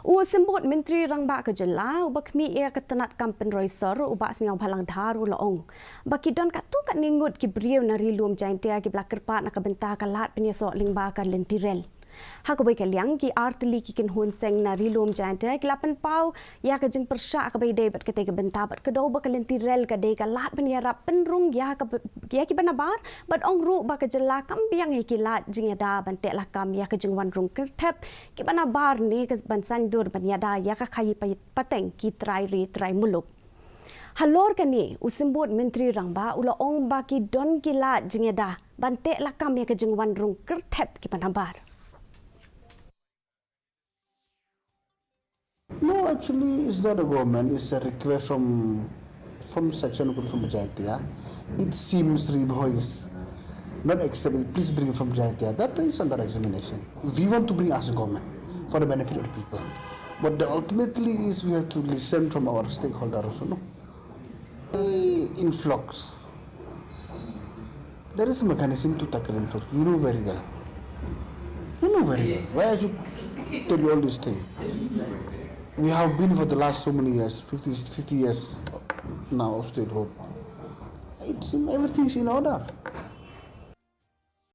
Sembut Menteri Rangba Kejela ubak mi ia ketenat kampen roisor ubak singau balang daru laong. Baki don katu kat ningut ki beriau na Ri-lum JAIñTIA ki belakirpat nak bentar kalat penyesok lingba ka lynti rel. Hakabai kaliang ki artili ki ken hun seng na Ri-lum JAIñTIA ki lapan pau ya ka jeng persyak ka bai dei bat kete ka bentar bat kedau ba ka lynti rel ka dei ka lat penyarap penrung ya ki banabar bat ong ru ba ka jela kambiang ki lat jeng da ban tek lakam ya ka jeng wan rung kertep ki banabar ni ka ban sandur ban ya da ya ka khayi pateng ki trai muluk. Halor kani usembut Menteri Rangba ula ong baki don ki lat jeng da ban tek lakam ya ka jeng wan rung kertep ki banabar. No, actually, it's not a government. It's a request from section from JAIñTIA. It seems Ri-lum is not accepted. Please bring it from JAIñTIA. That is under examination. We want to bring as a government for the benefit of the people. But ultimately is we have to listen from our stakeholders also. No? Influx. There is a mechanism to tackle influx. You know very well. You know very well. Why I should tell you all these things? We have been for the last so many years, 50 years now of state hope. Everything's in order.